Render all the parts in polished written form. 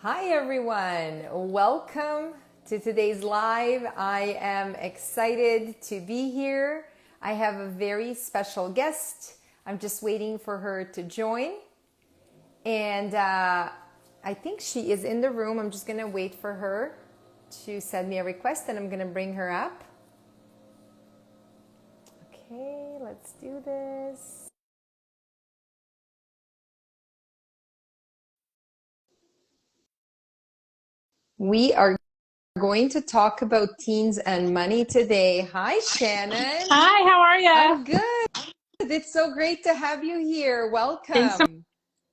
Hi everyone, welcome to today's live. I am excited to be here. I have a very special guest. I'm just waiting for her to join. And I think she is in the room. I'm just going to wait for her to send me a request and I'm going to bring her up. Okay, let's do this. We are going to talk about teens and money today. Hi, Shannon. Hi, how are you? I'm good. It's so great to have you here. Thanks so Welcome.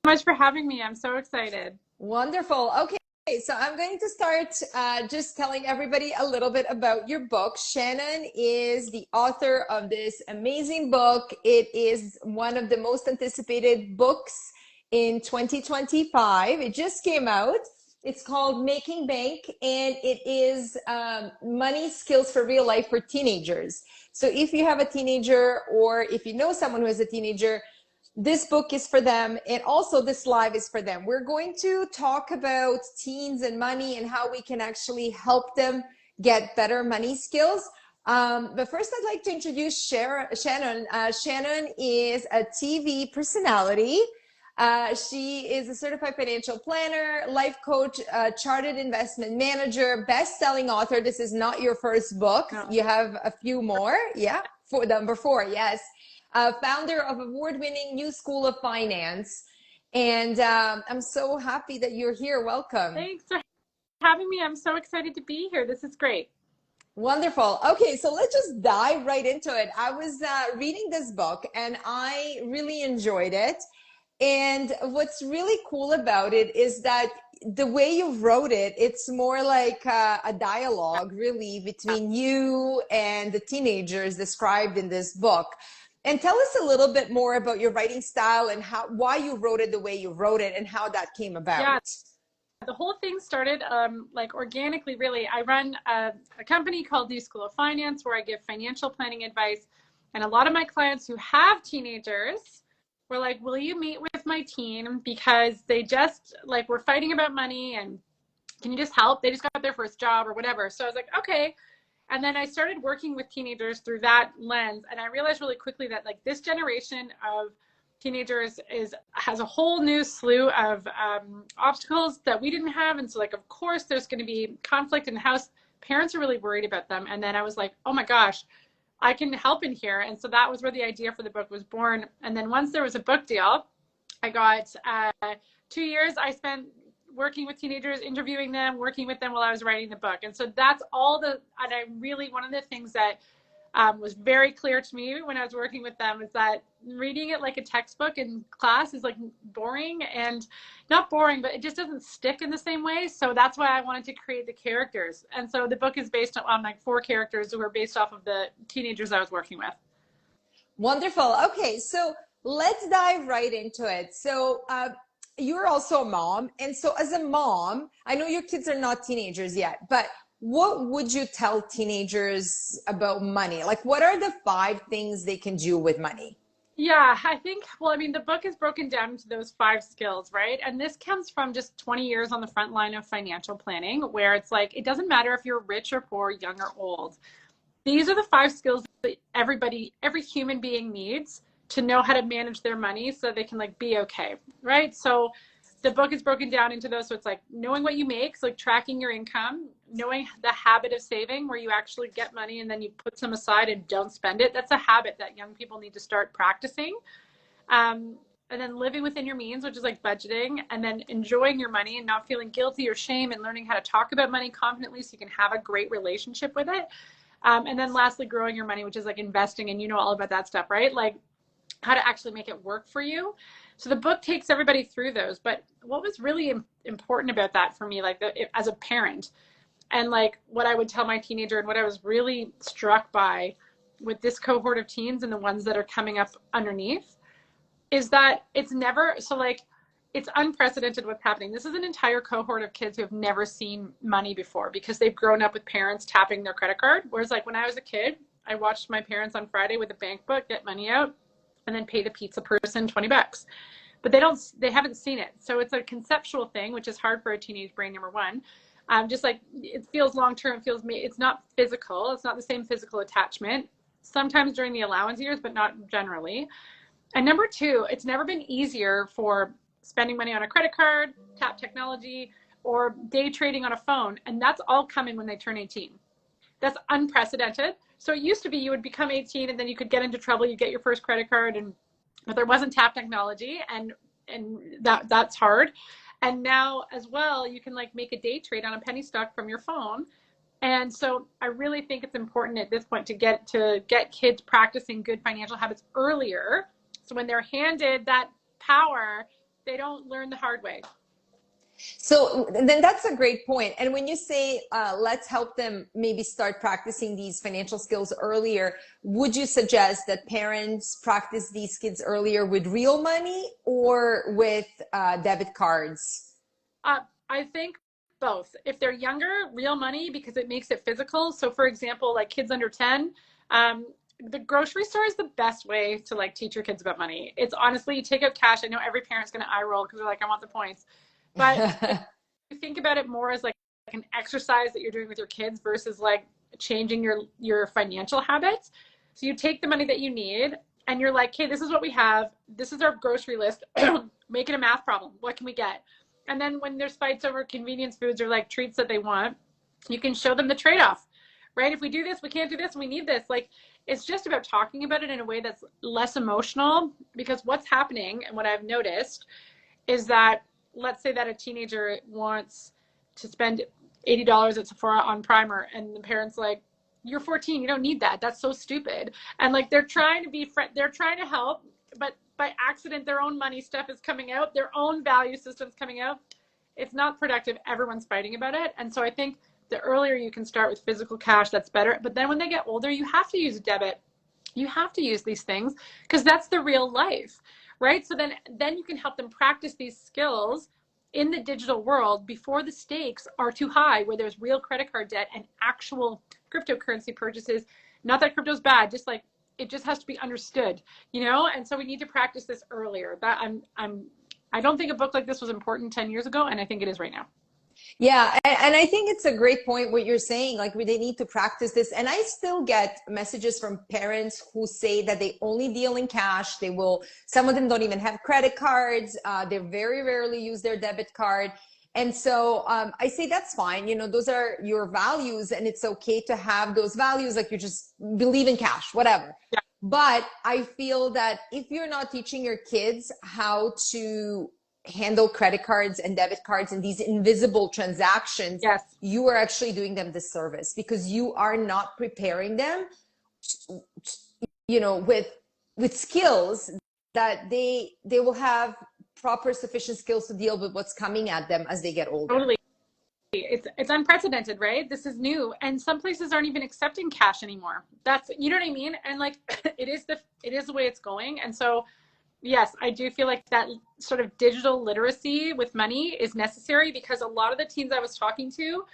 much for having me. I'm so excited. Wonderful. Okay, so I'm going to start just telling everybody a little bit about your book. Shannon is the author of this amazing book. It is one of the most anticipated books in 2025. It just came out. It's called Making Bank, and it is money skills for real life for teenagers. So if you have a teenager or if you know someone who is a teenager, this book is for them, and also this live is for them. We're going to talk about teens and money and how we can actually help them get better money skills. But first, I'd like to introduce Shannon. Shannon is a TV personality. She is a certified financial planner, life coach, chartered investment manager, best-selling author. This is not your first book. No. You have a few more. Yeah, for number 4. Yes. Founder of award-winning New School of Finance. And I'm so happy that you're here. Welcome. Thanks for having me. I'm so excited to be here. This is great. Wonderful. Okay, so let's just dive right into it. I was reading this book and I really enjoyed it. And what's really cool about it is that the way you wrote it, it's more like a dialogue really between you and the teenagers described in this book. And tell us a little bit more about your writing style and why you wrote it the way you wrote it and how that came about. Yeah, the whole thing started like organically, really. I run a company called New School of Finance where I give financial planning advice. And a lot of my clients who have teenagers were like, will you meet with my teen? Because they just like were fighting about money and can you just help? They just got their first job or whatever. So I was like, okay. And then I started working with teenagers through that lens. And I realized really quickly that like this generation of teenagers has a whole new slew of obstacles that we didn't have. And so like, of course, there's going to be conflict in the house. Parents are really worried about them. And then I was like, oh my gosh, I can help in here. And so that was where the idea for the book was born. And then once there was a book deal, I got 2 years I spent working with teenagers, interviewing them, working with them while I was writing the book. And so that's and I really, one of the things that was very clear to me when I was working with them is that reading it like a textbook in class is like boring, and not boring, but it just doesn't stick in the same way. So that's why I wanted to create the characters. And so the book is based on like 4 characters who are based off of the teenagers I was working with. Wonderful. Okay, so let's dive right into it. So you're also a mom. And so as a mom, I know your kids are not teenagers yet, but what would you tell teenagers about money? Like, what are the 5 things they can do with money? Yeah, I think, well, I mean, the book is broken down into those 5 skills, right? And this comes from just 20 years on the front line of financial planning, where it's like, it doesn't matter if you're rich or poor, young or old. These are the 5 skills that every human being needs to know how to manage their money so they can like be okay, right? So the book is broken down into those. So it's like knowing what you make, so like tracking your income, knowing the habit of saving where you actually get money and then you put some aside and don't spend it. That's a habit that young people need to start practicing. And then living within your means, which is like budgeting, and then enjoying your money and not feeling guilty or shame, and learning how to talk about money confidently so you can have a great relationship with it. And then lastly, growing your money, which is like investing, and you know all about that stuff, right? Like how to actually make it work for you. So the book takes everybody through those. But what was really important about that for me, like as a parent, and like what I would tell my teenager, and what I was really struck by with this cohort of teens and the ones that are coming up underneath, is that it's never, so like, it's unprecedented what's happening. This is an entire cohort of kids who have never seen money before because they've grown up with parents tapping their credit card. Whereas like when I was a kid, I watched my parents on Friday with a bank book get money out and then pay the pizza person $20. but they haven't seen it. So it's a conceptual thing, which is hard for a teenage brain, number one. Just like it feels long-term, it's not physical. It's not the same physical attachment, sometimes during the allowance years, but not generally. And number two, it's never been easier for spending money on a credit card, tap technology, or day trading on a phone. And that's all coming when they turn 18. That's unprecedented. So it used to be you would become 18 and then you could get into trouble, you get your first credit card, but there wasn't tap technology, and that's hard. And now as well, you can like make a day trade on a penny stock from your phone. And so I really think it's important at this point to get kids practicing good financial habits earlier. So when they're handed that power, they don't learn the hard way. So then that's a great point. And when you say, let's help them maybe start practicing these financial skills earlier, would you suggest that parents practice these kids earlier with real money or with debit cards? I think both. If they're younger, real money, because it makes it physical. So for example, like kids under 10, the grocery store is the best way to like teach your kids about money. It's honestly, you take out cash. I know every parent's going to eye roll because they're like, I want the points. But if you think about it more as like an exercise that you're doing with your kids versus like changing your financial habits. So you take the money that you need and you're like, hey, this is what we have. This is our grocery list. Make it a math problem. What can we get? And then when there's fights over convenience foods or like treats that they want, you can show them the trade-off, right? If we do this, we can't do this, and we need this. Like, it's just about talking about it in a way that's less emotional, because what's happening and what I've noticed is that, let's say that a teenager wants to spend $80 at Sephora on primer, and the parent's like, you're 14, you don't need that. That's so stupid. And like, they're trying to help, but by accident, their own money stuff is coming out, their own value system's coming out. It's not productive. Everyone's fighting about it. And so I think the earlier you can start with physical cash, that's better. But then when they get older, you have to use debit. You have to use these things because that's the real life, right? So then you can help them practice these skills in the digital world before the stakes are too high, where there's real credit card debt and actual cryptocurrency purchases. Not that crypto's bad, just like it just has to be understood, you know? And so we need to practice this earlier. I don't think a book like this was important 10 years ago, and I think it is right now. Yeah, and I think it's a great point what you're saying. Like, they need to practice this. And I still get messages from parents who say that they only deal in cash. Some of them don't even have credit cards. They very rarely use their debit card. And so I say that's fine. You know, those are your values, and it's okay to have those values. Like, you just believe in cash, whatever. Yeah. But I feel that if you're not teaching your kids how to handle credit cards and debit cards and these invisible transactions, yes, you are actually doing them disservice, because you are not preparing them, you know, with skills that they will have proper sufficient skills to deal with what's coming at them as they get older. Totally. It's unprecedented, right? This is new, and some places aren't even accepting cash anymore. That's, you know what I mean? And like, it is the way it's going. And so yes, I do feel like that sort of digital literacy with money is necessary, because a lot of the teens I was talking to,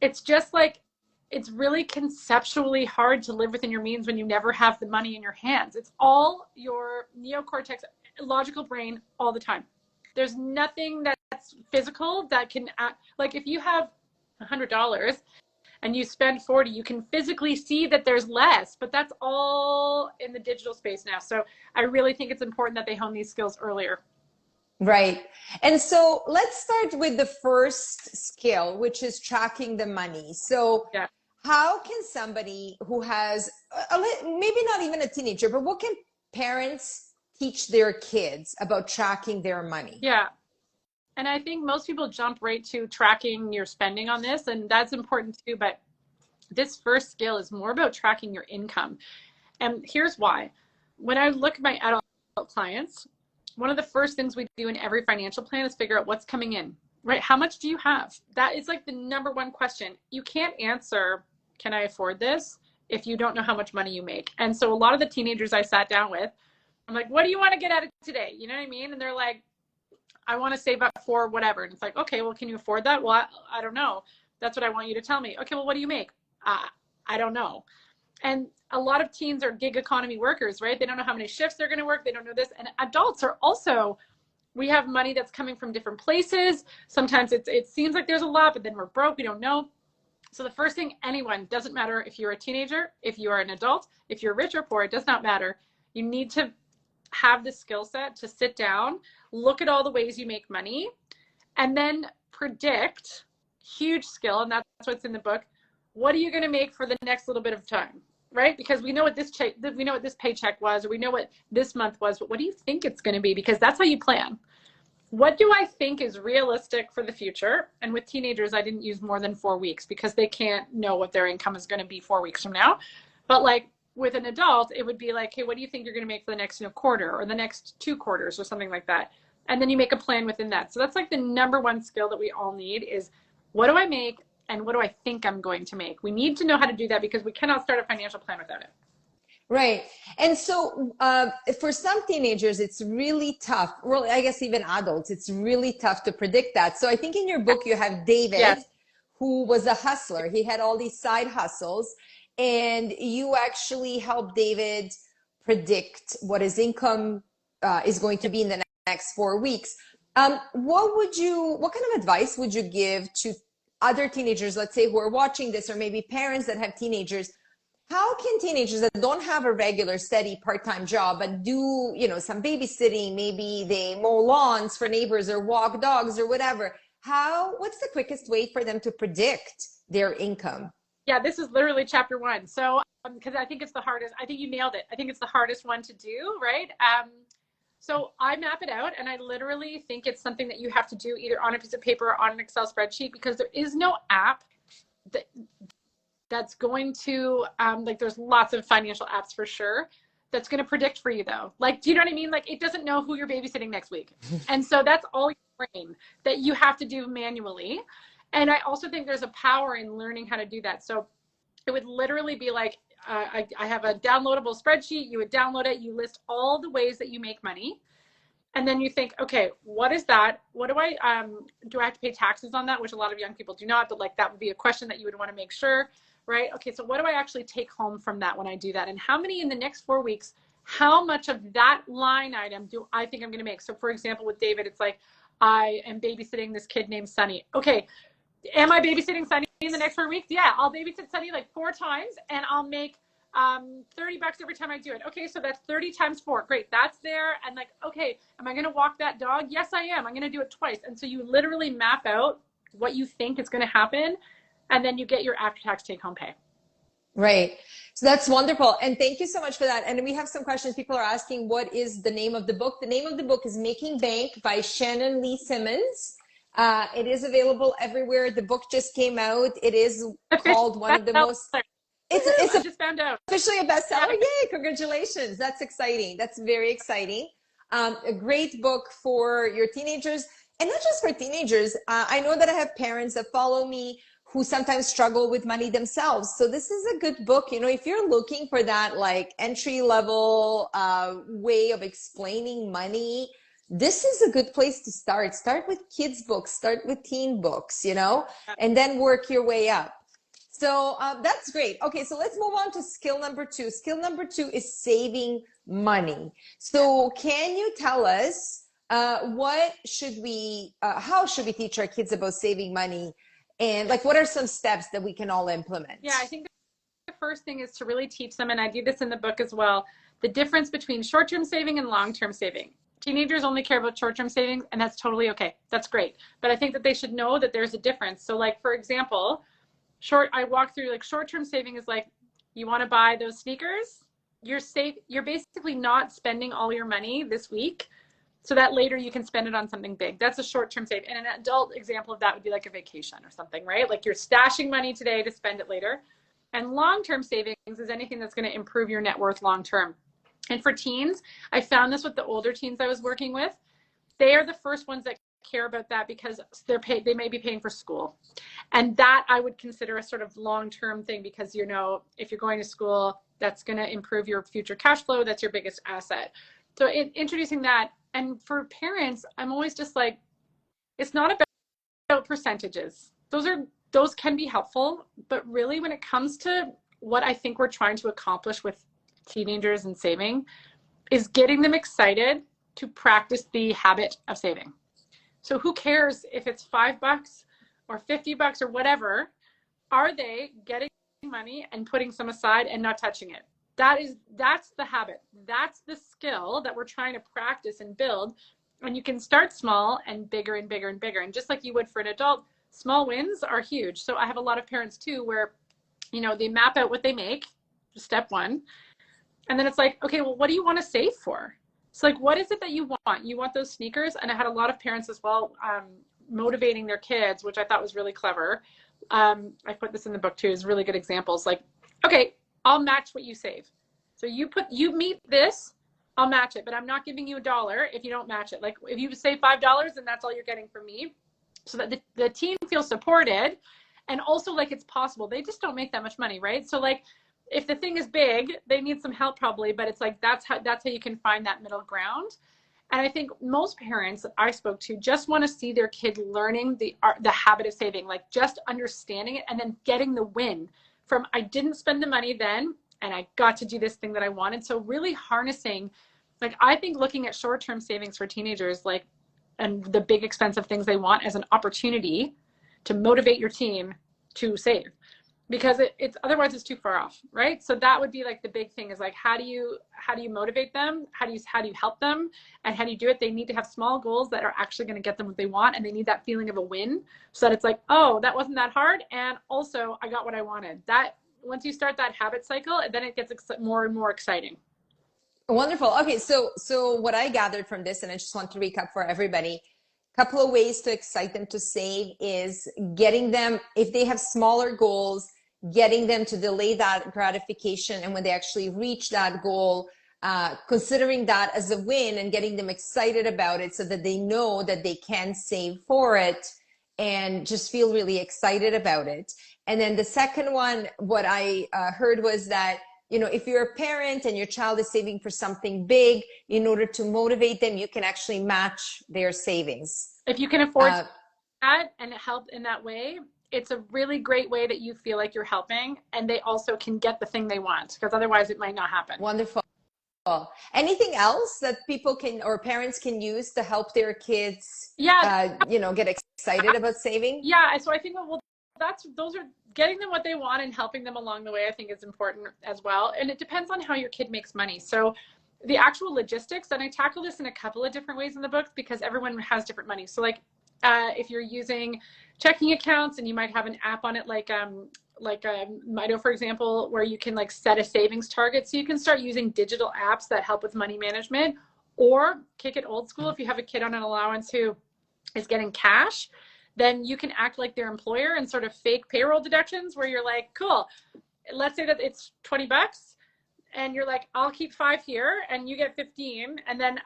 it's just like, it's really conceptually hard to live within your means when you never have the money in your hands. It's all your neocortex, logical brain all the time. There's nothing that's physical that can act. Like, if you have $100 and you spend 40, you can physically see that there's less, but that's all in the digital space now. So I really think it's important that they hone these skills earlier. Right. And so let's start with the first skill, which is tracking the money. So yeah, how can somebody who has, maybe not even a teenager, but what can parents teach their kids about tracking their money? Yeah. And I think most people jump right to tracking your spending on this, and that's important too. But this first skill is more about tracking your income. And here's why. When I look at my adult clients, one of the first things we do in every financial plan is figure out what's coming in, right? How much do you have? That is like the number one question. You can't answer, can I afford this, if you don't know how much money you make. And so a lot of the teenagers I sat down with, I'm like, what do you want to get out of today? You know what I mean? And they're like, I want to save up for whatever. And it's like, okay, well, can you afford that? Well, I don't know. That's what I want you to tell me. Okay, well, what do you make? I don't know. And a lot of teens are gig economy workers, right? They don't know how many shifts they're going to work. They don't know this. And adults are also we have money that's coming from different places. Sometimes it seems like there's a lot, but then we're broke, we don't know. So the first thing, anyone, doesn't matter if you're a teenager, if you are an adult, if you're rich or poor, it does not matter. You need to have the skill set to sit down, look at all the ways you make money, and then predict, huge skill, and that's what's in the book. What are you going to make for the next little bit of time, right? Because we know what this paycheck was, or we know what this month was, but what do you think it's going to be? Because that's how you plan. What do I think is realistic for the future? And with teenagers, I didn't use more than 4 weeks because they can't know what their income is going to be 4 weeks from now. But like with an adult, it would be like, hey, what do you think you're going to make for the next quarter or the next 2 quarters or something like that? And then you make a plan within that. So that's like the number one skill that we all need is, what do I make and what do I think I'm going to make? We need to know how to do that because we cannot start a financial plan without it. Right. And so for some teenagers, it's really tough. Well, I guess even adults, it's really tough to predict that. So I think in your book, you have David, yes, who was a hustler. He had all these side hustles, and you actually helped David predict what his income is going to be in the next 4 weeks. What kind of advice would you give to other teenagers, let's say, who are watching this, or maybe parents that have teenagers? How can teenagers that don't have a regular, steady part-time job, but do, some babysitting, maybe they mow lawns for neighbors or walk dogs or whatever, what's the quickest way for them to predict their income? Yeah, this is literally chapter 1. So, because I think it's the hardest, I think you nailed it. I think it's the hardest one to do, right? So I map it out, and I literally think it's something that you have to do either on a piece of paper or on an Excel spreadsheet, because there is no app that's going to, there's lots of financial apps for sure, that's going to predict for you though. Like, do you know what I mean? Like, it doesn't know who you're babysitting next week. And so that's all your brain that you have to do manually. And I also think there's a power in learning how to do that. So it would literally be like, I have a downloadable spreadsheet. You would download it. You list all the ways that you make money. And then you think, okay, what is that? What do I have to pay taxes on that? Which a lot of young people do not, but like that would be a question that you would want to make sure, right? Okay, so what do I actually take home from that when I do that? And how many in the next 4 weeks, how much of that line item do I think I'm going to make? So for example, with David, it's like, I am babysitting this kid named Sunny. Okay, am I babysitting Sunny in the next 4 weeks? Yeah, I'll babysit Sunny like 4 times and I'll make $30 every time I do it. Okay, so that's 30 times 4. Great, that's there. And like, okay, am I going to walk that dog? Yes, I am. I'm going to do it twice. And so you literally map out what you think is going to happen, and then you get your after-tax take-home pay. Right. So that's wonderful. And thank you so much for that. And we have some questions. People are asking, what is the name of the book? The name of the book is Making Bank by Shannon Lee Simmons. It is available everywhere. The book just came out. It is called one of the most... It's I just found out. Officially a bestseller. Yay, congratulations. That's exciting. That's very exciting. A great book for your teenagers, and not just for teenagers. I know that I have parents that follow me who sometimes struggle with money themselves. So this is a good book. If you're looking for that like entry level way of explaining money, this is a good place to start. Start with kids books, start with teen books, and then work your way up. So that's great. Okay, so let's move on to skill number 2. Skill number 2 is saving money. So can you tell us how should we teach our kids about saving money, and like what are some steps that we can all implement? Yeah, I think the first thing is to really teach them, and I do this in the book as well, the difference between short-term saving and long-term saving. Teenagers only care about short-term savings, and that's totally okay. That's great. But I think that they should know that there's a difference. So like, for example, I walk through like short-term saving is like, you want to buy those sneakers, you're basically not spending all your money this week so that later you can spend it on something big. That's a short-term save. And an adult example of that would be like a vacation or something, right? Like you're stashing money today to spend it later. And long-term savings is anything that's going to improve your net worth long-term. And for teens, I found this with the older teens I was working with. They are the first ones that care about that because they may be paying for school, and that I would consider a sort of long-term thing, because if you're going to school, that's going to improve your future cash flow. That's your biggest asset. So introducing that. And for parents, I'm always just like, it's not about percentages. Those can be helpful, but really when it comes to what I think we're trying to accomplish with teenagers and saving is getting them excited to practice the habit of saving. So who cares if it's $5 or $50 or whatever? Are they getting money and putting some aside and not touching it? That's the habit. That's the skill that we're trying to practice and build. And you can start small and bigger and bigger and bigger. And just like you would for an adult, small wins are huge. So I have a lot of parents too where, they map out what they make, step one. And then it's like, okay, well, what do you want to save for? So like, what is it that you want? You want those sneakers? And I had a lot of parents as well motivating their kids, which I thought was really clever. I put this in the book too, is really good examples. Like, okay, I'll match what you save. So you meet this, I'll match it, but I'm not giving you $1 if you don't match it. Like if you save $5, then that's all you're getting from me. So that the team feels supported, and also like it's possible. They just don't make that much money, right? So like if the thing is big, they need some help probably, but it's like that's how you can find that middle ground. And I think most parents that I spoke to just want to see their kid learning the habit of saving, like just understanding it and then getting the win from I didn't spend the money then and I got to do this thing that I wanted. So really harnessing, like I think looking at short-term savings for teenagers, like, and the big expensive things they want as an opportunity to motivate your team to save. Because it's otherwise it's too far off, right? So that would be like the big thing is like, how do you motivate them? How do you help them? And how do you do it? They need to have small goals that are actually going to get them what they want. And they need that feeling of a win so that it's like, oh, that wasn't that hard. And also I got what I wanted. That once you start that habit cycle, then it gets more and more exciting. Wonderful. Okay, so what I gathered from this, and I just want to recap for everybody, a couple of ways to excite them to save is getting them, if they have smaller goals, getting them to delay that gratification, and when they actually reach that goal, considering that as a win and getting them excited about it so that they know that they can save for it and just feel really excited about it. And then the second one, what I heard was that if you're a parent and your child is saving for something big, in order to motivate them, you can actually match their savings. If you can afford that and help in that way, it's a really great way that you feel like you're helping, and they also can get the thing they want, because otherwise it might not happen. Wonderful. Anything else that people can or parents can use to help their kids, get excited about saving? Yeah. So I think, those are getting them what they want and helping them along the way, I think is important as well. And it depends on how your kid makes money. So the actual logistics, and I tackle this in a couple of different ways in the book because everyone has different money. So like if you're using checking accounts and you might have an app on it, like Mido, for example, where you can like set a savings target. So you can start using digital apps that help with money management, or kick it old school. If you have a kid on an allowance who is getting cash, then you can act like their employer and sort of fake payroll deductions where you're like, cool, let's say that it's $20 and you're like, I'll keep 5 here and you get 15. And then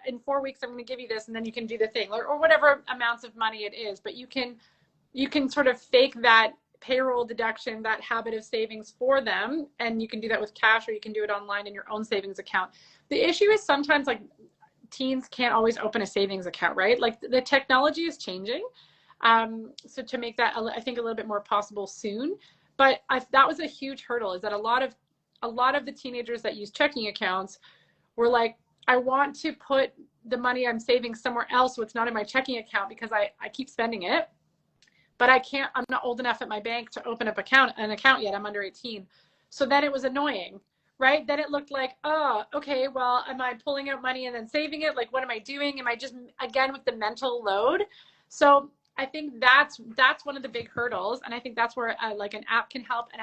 in 4 weeks, I'm going to give you this. And then you can do the thing or whatever amounts of money it is. But you can sort of fake that payroll deduction, that habit of savings for them. And you can do that with cash, or you can do it online in your own savings account. The issue is sometimes like teens can't always open a savings account, right? Like the technology is changing. So to make that, I think, a little bit more possible soon. But that was a huge hurdle, is that a lot of the teenagers that use checking accounts were like, I want to put the money I'm saving somewhere else so it's not in my checking account because I keep spending it. But I'm not old enough at my bank to open up an account yet. I'm under 18. So then it was annoying, right? Then it looked like, oh, okay, well, am I pulling out money and then saving it? Like, what am I doing? Am I just, again, with the mental load? So I think that's one of the big hurdles. And I think that's where like an app can help. And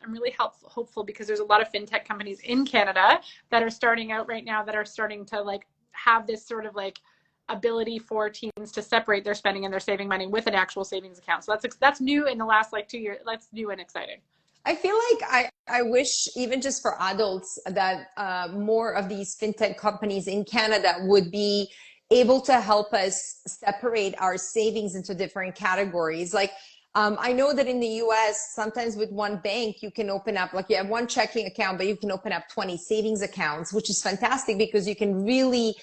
I'm really hopeful because there's a lot of fintech companies in Canada that are starting out right now that are starting to like have this sort of like ability for teens to separate their spending and their saving money with an actual savings account. So that's new in the last like 2 years. That's new and exciting. I feel like I wish, even just for adults, that more of these fintech companies in Canada would be able to help us separate our savings into different categories. Like, I know that in the US, sometimes with one bank, you can open up, like you have one checking account, but you can open up 20 savings accounts, which is fantastic because you can really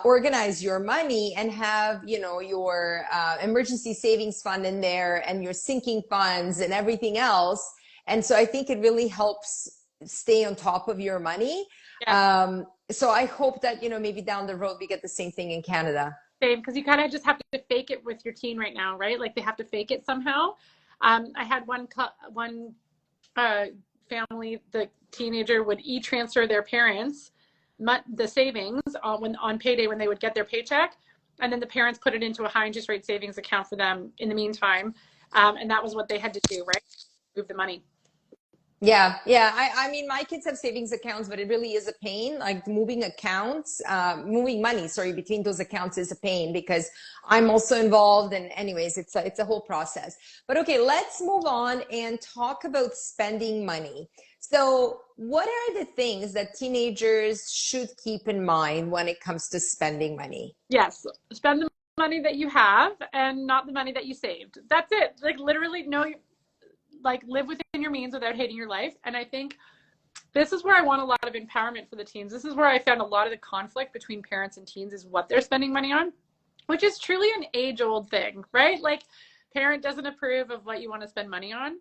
organize your money and have, your emergency savings fund in there and your sinking funds and everything else. And so I think it really helps stay on top of your money. Yeah. So I hope that, maybe down the road we get the same thing in Canada. Same, because you kind of just have to fake it with your teen right now, right? Like they have to fake it somehow. I had one family, the teenager would e-transfer their parents the savings on payday when they would get their paycheck, and then the parents put it into a high interest rate savings account for them in the meantime, and that was what they had to do, right? Move the money. Yeah, yeah. I mean, my kids have savings accounts, but it really is a pain. Like moving money, sorry, between those accounts is a pain because I'm also involved. And anyways, it's a whole process. But okay, let's move on and talk about spending money. So what are the things that teenagers should keep in mind when it comes to spending money? Yes, spend the money that you have and not the money that you saved. That's it. Like literally, no, like live within your means without hating your life. And I think this is where I want a lot of empowerment for the teens. This is where I found a lot of the conflict between parents and teens is what they're spending money on, which is truly an age-old thing, right? Like parent doesn't approve of what you want to spend money on.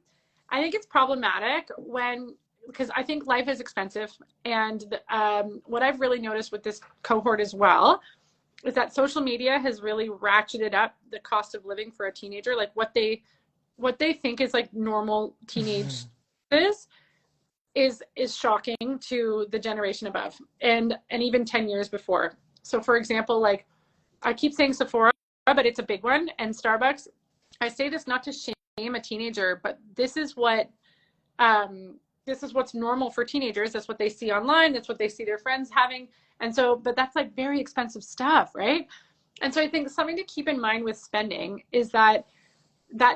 I think it's problematic because I think life is expensive. And what I've really noticed with this cohort as well is that social media has really ratcheted up the cost of living for a teenager. Like what they think is like normal teenage is shocking to the generation above and even 10 years before. So for example, like I keep saying Sephora, but it's a big one, and Starbucks. I say this not to shame a teenager, but this is what's normal for teenagers. That's what they see online. That's what they see their friends having. And so, but that's like very expensive stuff, right? And so I think something to keep in mind with spending is that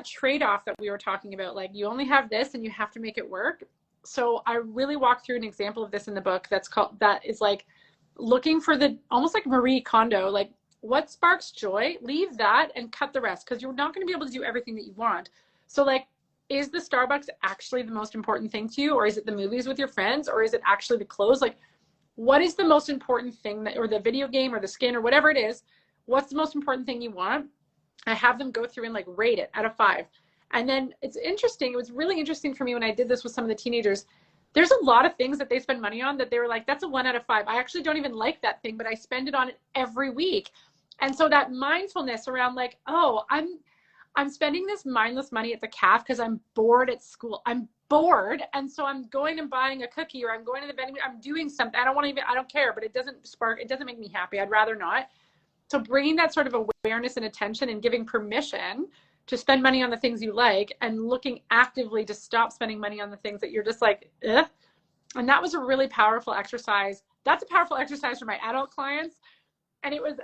trade-off that we were talking about, like you only have this and you have to make it work. So I really walk through an example of this in the book that is like looking for almost like Marie Kondo, like what sparks joy, leave that and cut the rest, because you're not going to be able to do everything that you want. So like, is the Starbucks actually the most important thing to you, or is it the movies with your friends, or is it actually the clothes? Like, what is the most important thing or the video game or the skin or whatever it is, what's the most important thing you want? I have them go through and like rate it out of 5. And then it's interesting. It was really interesting for me when I did this with some of the teenagers. There's a lot of things that they spend money on that they were like, that's a 1 out of 5. I actually don't even like that thing, but I spend it on it every week. And so that mindfulness around like, oh, I'm spending this mindless money at the caf because I'm bored at school. I'm bored. And so I'm going and buying a cookie, or I'm going to the vending. I'm doing something. I don't care, but it doesn't make me happy. I'd rather not. So bringing that sort of awareness and attention and giving permission to spend money on the things you like, and looking actively to stop spending money on the things that you're just like, ugh. And that was a really powerful exercise. That's a powerful exercise for my adult clients. And it was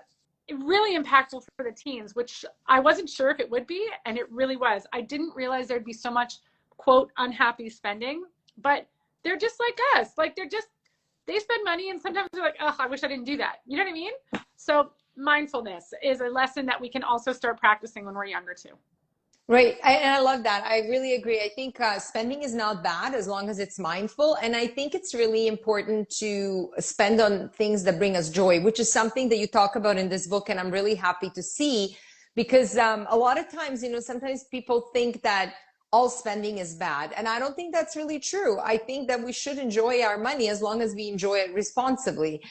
really impactful for the teens, which I wasn't sure if it would be. And it really was. I didn't realize there'd be so much, quote, unhappy spending, but they're just like us. Like they spend money and sometimes they're like, oh, I wish I didn't do that. You know what I mean? So mindfulness is a lesson that we can also start practicing when we're younger too. Right. And I love that. I really agree. I think spending is not bad as long as it's mindful. And I think it's really important to spend on things that bring us joy, which is something that you talk about in this book. And I'm really happy to see, because a lot of times, sometimes people think that all spending is bad. And I don't think that's really true. I think that we should enjoy our money as long as we enjoy it responsibly.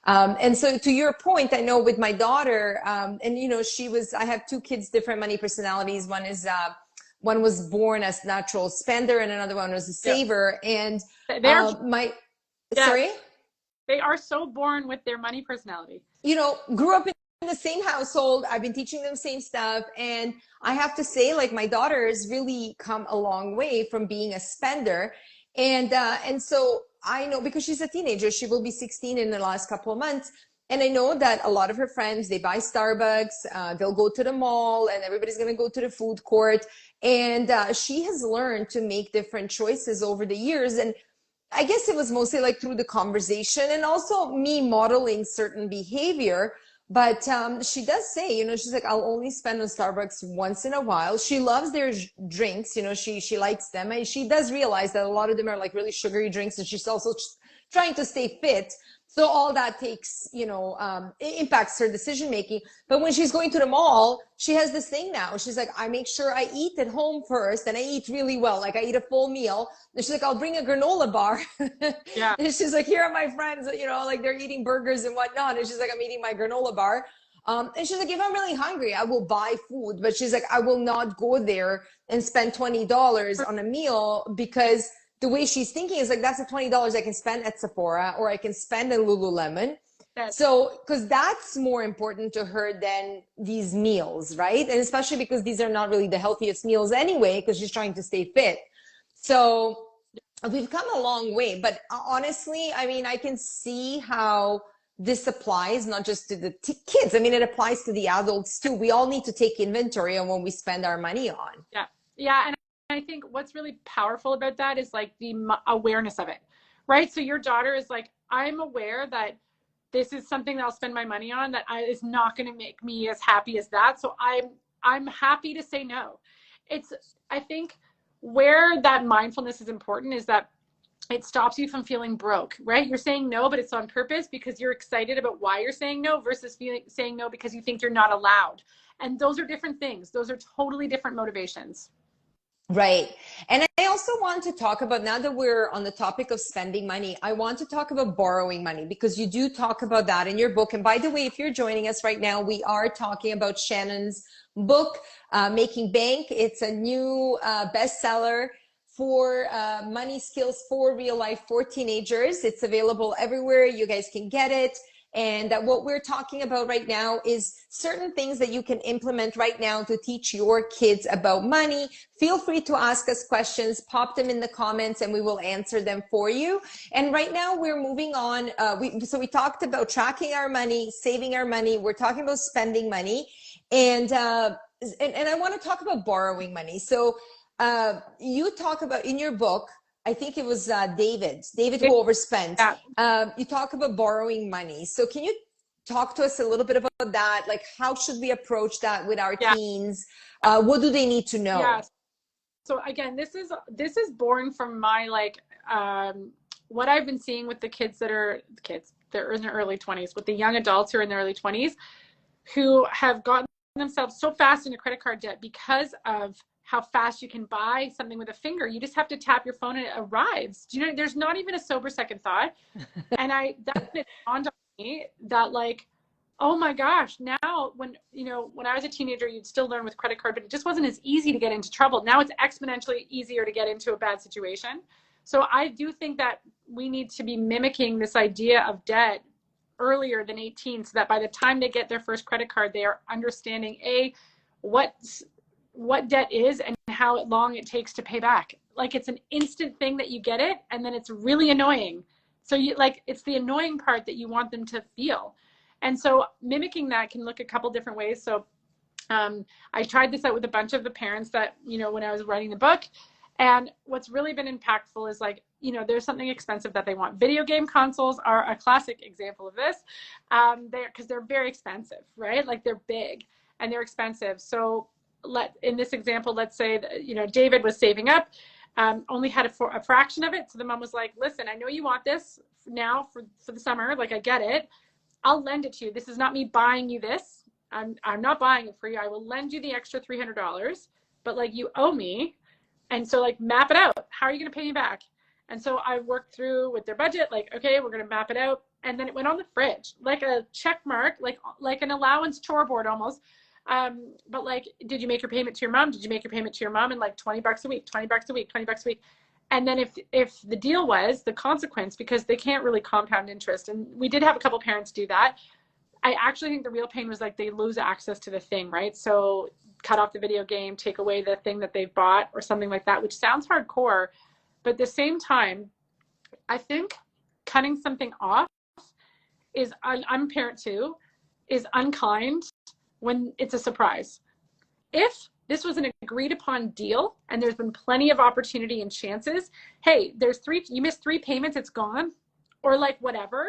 And so to your point, I know with my daughter, and I have 2 kids, different money personalities. One was born as natural spender and another one was a saver. And sorry? They are so born with their money personality. Grew up in the same household. I've been teaching them the same stuff. And I have to say, like, my daughter has really come a long way from being a spender. And so I know, because she's a teenager, she will be 16 in the last couple of months. And I know that a lot of her friends, they buy Starbucks, they'll go to the mall, and everybody's going to go to the food court. And she has learned to make different choices over the years. And I guess it was mostly like through the conversation and also me modeling certain behavior. But she does say, she's like, I'll only spend on Starbucks once in a while. She loves their drinks, she likes them. And she does realize that a lot of them are like really sugary drinks. And trying to stay fit. So all that takes, it impacts her decision making. But when she's going to the mall, she has this thing now. She's like, I make sure I eat at home first, and I eat really well. Like I eat a full meal. And she's like, I'll bring a granola bar. Yeah. And she's like, here are my friends, like they're eating burgers and whatnot. And she's like, I'm eating my granola bar. And she's like, if I'm really hungry, I will buy food. But she's like, I will not go there and spend $20 on a meal, because the way she's thinking is like, that's the $20 I can spend at Sephora, or I can spend at Lululemon. So, because that's more important to her than these meals, right? And especially because these are not really the healthiest meals anyway, because she's trying to stay fit. So we've come a long way. But honestly, I mean, I can see how this applies not just to the kids. I mean, it applies to the adults too. We all need to take inventory on what we spend our money on. Yeah. Yeah. And I think what's really powerful about that is like the awareness of it, right? So your daughter is like, I'm aware that this is something that I'll spend my money on that is not going to make me as happy as that. So I'm happy to say no. I think where that mindfulness is important is that it stops you from feeling broke, right? You're saying no, but it's on purpose because you're excited about why you're saying no versus saying no because you think you're not allowed. And those are different things. Those are totally different motivations. Right. And I also want to talk about, now that we're on the topic of spending money, I want to talk about borrowing money, because you do talk about that in your book. And by the way, if you're joining us right now, we are talking about Shannon's book, Making Bank. It's a new bestseller for money skills for real life for teenagers. It's available everywhere. You guys can get it. And what we're talking about right now is certain things that you can implement right now to teach your kids about money. Feel free to ask us questions, pop them in the comments, and we will answer them for you. And right now we're moving on. So we talked about tracking our money, saving our money. We're talking about spending money. And I want to talk about borrowing money. So you talk about in your book, I think it was David who overspent. Yeah. You talk about borrowing money. So can you talk to us a little bit about that? Like, how should we approach that with our teens? What do they need to know? Yeah. So again, this is born from my what I've been seeing with the kids that are they're in their early 20s, with the young adults who are in their early 20s, who have gotten themselves so fast into credit card debt because of how fast you can buy something with a finger. You just have to tap your phone and it arrives. Do you know, there's not even a sober second thought. And that's when it dawned on me that like, oh my gosh, now when I was a teenager, you'd still learn with credit card, but it just wasn't as easy to get into trouble. Now it's exponentially easier to get into a bad situation. So I do think that we need to be mimicking this idea of debt earlier than 18, so that by the time they get their first credit card, they are understanding what debt is and how long it takes to pay back. Like, it's an instant thing that you get it, and then it's really annoying. So it's the annoying part that you want them to feel. And so mimicking that can look a couple different ways. So I tried this out with a bunch of the parents that, when I was writing the book. And what's really been impactful is there's something expensive that they want. Video game consoles are a classic example of this. Because they're very expensive, right? Like, they're big and they're expensive. So in this example, let's say that, David was saving up, only had a fraction of it. So the mom was like, listen, I know you want this now for the summer. Like, I get it. I'll lend it to you. This is not me buying you this. I'm not buying it for you. I will lend you the extra $300, but like, you owe me. And so like, map it out. How are you going to pay me back? And so I worked through with their budget, like, okay, we're going to map it out. And then it went on the fridge, like a check mark, like an allowance chore board almost. But like, did you make your payment to your mom? Did you make your payment to your mom? And like $20 a week, $20 a week, $20 a week. And then if the deal was the consequence, because they can't really compound interest. And we did have a couple parents do that. I actually think the real pain was like, they lose access to the thing, right? So cut off the video game, take away the thing that they've bought or something like that, which sounds hardcore. But at the same time, I think cutting something off is, I'm a parent too, is unkind when it's a surprise. If this was an agreed upon deal and there's been plenty of opportunity and chances, hey, you missed 3 payments, it's gone, or like whatever,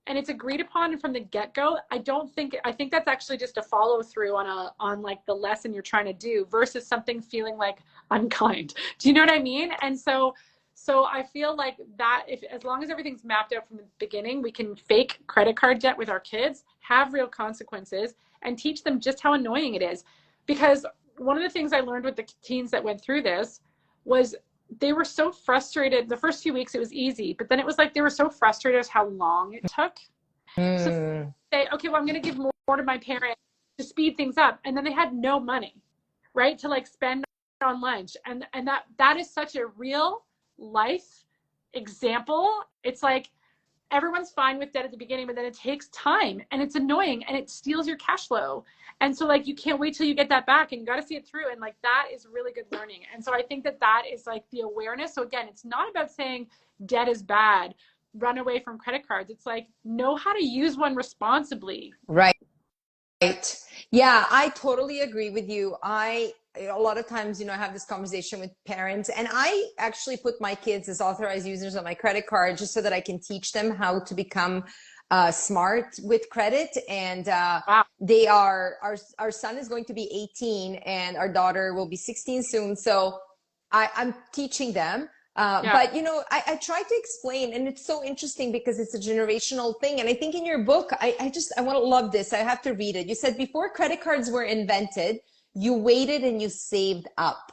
and it's agreed upon from the get-go, I think that's actually just a follow through on like the lesson you're trying to do versus something feeling like unkind. Do you know what I mean? And so So I feel like that if as long as everything's mapped out from the beginning, we can fake credit card debt with our kids, have real consequences, and teach them just how annoying it is. Because one of the things I learned with the teens that went through this was they were so frustrated. The first few weeks it was easy, but then it was like they were so frustrated as how long it took. So say, okay, well, I'm going to give more to my parents to speed things up. And then they had no money, right, to like spend on lunch. And that is such a real life example. It's like everyone's fine with debt at the beginning, but then it takes time and it's annoying and it steals your cash flow. And so like you can't wait till you get that back and you got to see it through. And like that is really good learning. And so I think that is like the awareness. So again, it's not about saying debt is bad, run away from credit cards. It's like know how to use one responsibly. Right. Yeah, I totally agree with you. A lot of times, I have this conversation with parents, and I actually put my kids as authorized users on my credit card just so that I can teach them how to become smart with credit. And Wow. our son is going to be 18 and our daughter will be 16 soon. So I'm teaching them. But I try to explain, and it's so interesting because it's a generational thing. And I think in your book, I want to love this. I have to read it. You said before credit cards were invented, you waited and you saved up.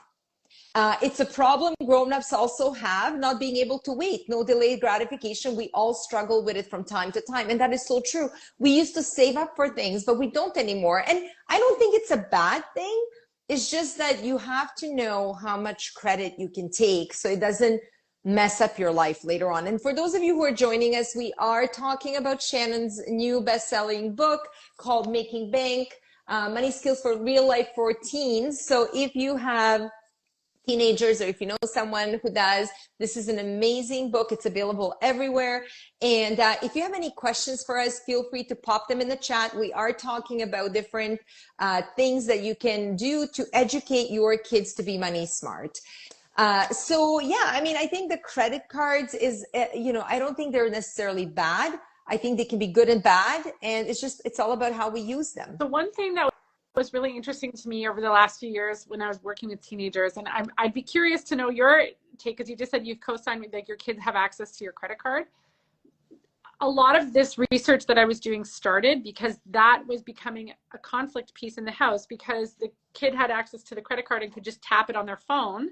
It's a problem grown-ups also have, not being able to wait. No delayed gratification. We all struggle with it from time to time. And that is so true. We used to save up for things, but we don't anymore. And I don't think it's a bad thing. It's just that you have to know how much credit you can take so it doesn't mess up your life later on. And for those of you who are joining us, we are talking about Shannon's new best-selling book called Making Bank, Money Skills for Real Life for Teens. So if you have teenagers or if you know someone who does, this is an amazing book. It's available everywhere. And if you have any questions for us, feel free to pop them in the chat. We are talking about different things that you can do to educate your kids to be money smart. So yeah, I mean, I think the credit cards is, I don't think they're necessarily bad. I think they can be good and bad. And it's all about how we use them. The one thing that was really interesting to me over the last few years when I was working with teenagers, and I'd be curious to know your take, because you just said you co-signed with, like, your kids have access to your credit card. A lot of this research that I was doing started because that was becoming a conflict piece in the house, because the kid had access to the credit card and could just tap it on their phone.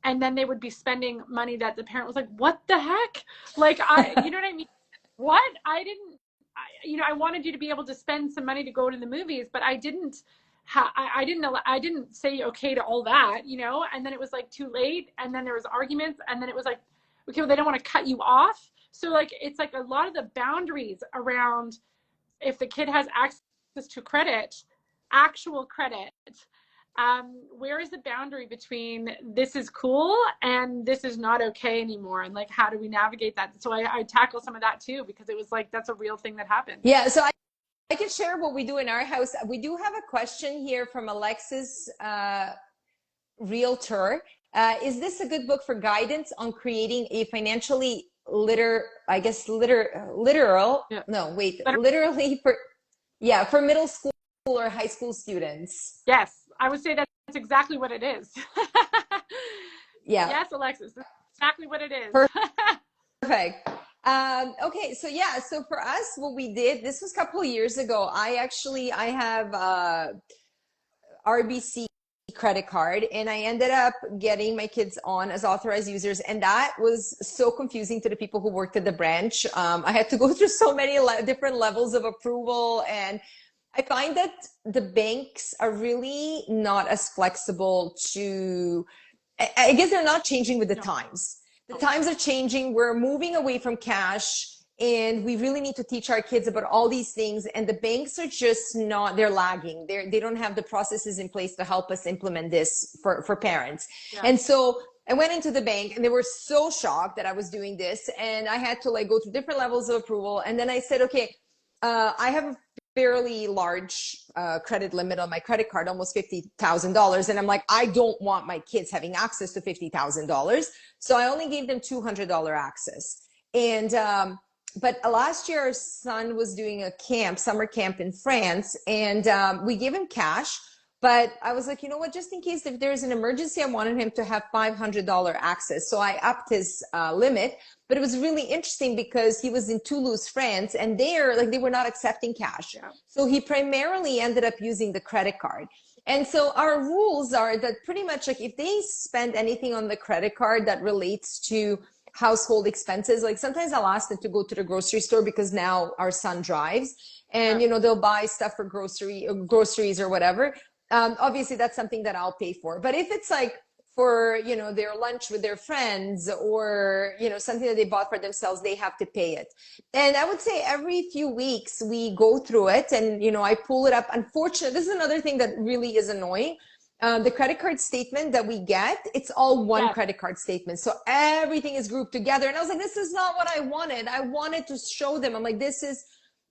And then they would be spending money that the parent was like, what the heck? Like, you know what I mean? What? I wanted you to be able to spend some money to go to the movies, but I didn't say okay to all that, and then it was like too late. And then there was arguments, and then it was like, okay, well, they don't want to cut you off. So like, it's like a lot of the boundaries around if the kid has access to credit, actual credit, where is the boundary between this is cool and this is not okay anymore? And like, how do we navigate that? So I tackle some of that too, because it was like, that's a real thing that happened. Yeah. So I can share what we do in our house. We do have a question here from Alexis, Realtor. Is this a good book for guidance on creating a financially literally for middle school or high school students? Yes, I would say that's exactly what it is. Yeah. Yes, Alexis, that's exactly what it is. Perfect. Okay, so for us, what we did, this was a couple of years ago. I have RBC credit card, and I ended up getting my kids on as authorized users, and that was so confusing to the people who worked at the branch. I had to go through so many different levels of approval, and I find that the banks are really not as flexible to, I guess they're not changing with the times. The times are changing. We're moving away from cash, and we really need to teach our kids about all these things. And the banks are just not, they're lagging. They don't have the processes in place to help us implement this for parents. Yeah. And so I went into the bank, and they were so shocked that I was doing this. And I had to like go through different levels of approval. And then I said, okay, I have a fairly large credit limit on my credit card, almost $50,000. And I'm like, I don't want my kids having access to $50,000. So I only gave them $200 access. And, but last year, our son was doing a summer camp in France, and we gave him cash, But I was like, you know what, just in case if there's an emergency, I wanted him to have $500 access. So I upped his limit. But it was really interesting because he was in Toulouse, France, and there, like, they were not accepting cash. Yeah. So he primarily ended up using the credit card. And so our rules are that pretty much, like, if they spend anything on the credit card that relates to household expenses, like sometimes I'll ask them to go to the grocery store because now our son drives, and Yeah. they'll buy stuff for groceries or whatever. Obviously that's something that I'll pay for. But if it's like for, their lunch with their friends, or, something that they bought for themselves, they have to pay it. And I would say every few weeks we go through it, and, I pull it up. Unfortunately, this is another thing that really is annoying. The credit card statement that we get, it's all one Yes. credit card statement. So everything is grouped together. And I was like, this is not what I wanted. I wanted to show them. I'm like, this is